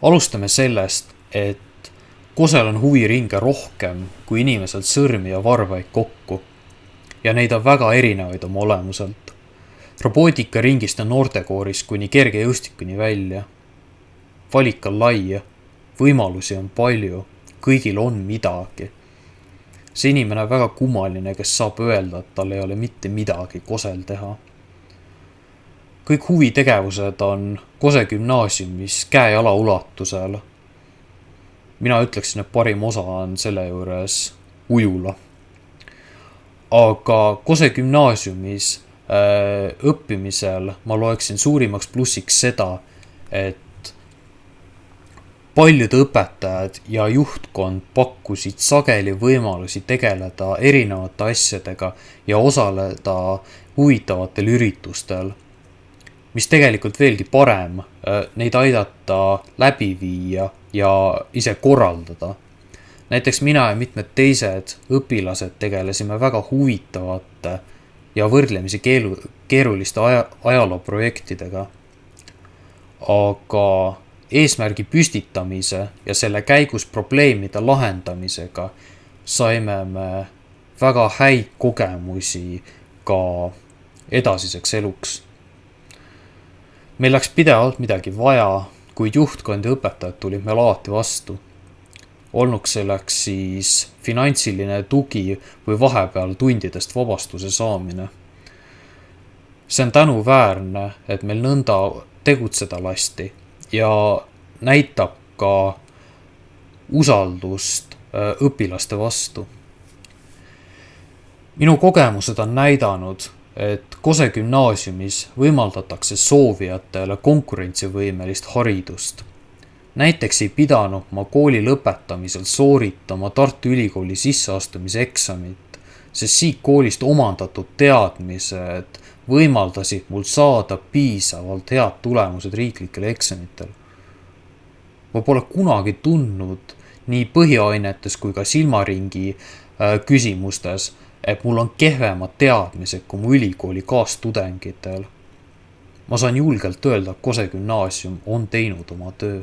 Alustame sellest, et Kosel on huviringe rohkem kui inimesel sõrmi ja varvaid kokku. Ja neid on väga erinevaid oma olemuselt. Robootikaringist on noortekooris kuni kergejõustikuni välja. Valik on lai, võimalusi on palju, kõigil on midagi. See inimene on väga kummaline, kes saab öelda, et tal ei ole mitte midagi Kosel teha. Kõik huvitegevused on Kose gümnaasiumis käe-jala ulatusel. Mina ütleksin, et parim osa on selle juures ujula. Aga Kose gümnaasiumis õppimisel ma loeksin suurimaks plussiks seda, et paljud õpetajad ja juhtkond pakkusid sageli võimalusi tegeleda erinevate asjadega ja osaleda huvitavatel üritustel, mis tegelikult veelgi parem, neid aidata läbi viia ja ise korraldada. Näiteks mina ja mitmed teised õpilased tegelesime väga huvitavate ja võrdlemisi keeruliste ajalooprojektidega. Aga eesmärgi püstitamise ja selle käigus probleemide lahendamisega saime me väga häid kogemusi ka edasiseks eluks. Meil läks pidevalt midagi vaja, kuid juhtkond ja õpetajad tulid meil alati vastu. Olnuks selleks siis finantsiline tugi või vahepeal tundidest vabastuse saamine. See on tänuväärne, et meil nõnda tegutseda lasti ja näitab ka usaldust õpilaste vastu. Minu kogemused on näidanud, et Kose gümnaasiumis võimaldatakse soovijatele konkurentsivõimelist haridust. Näiteks ei pidanud ma kooli lõpetamisel sooritama Tartu Ülikooli sisseastumise eksamit, sest siit koolist omandatud teadmised võimaldasid mul saada piisavalt head tulemused riiklikel eksamitel. Ma pole kunagi tundnud nii põhiainetes kui ka silmaringi küsimustes, et mul on kehvemad teadmised kui mu ülikooli kaastudengitel. Ma saan julgelt öelda, et Kose gümnaasium on teinud oma töö.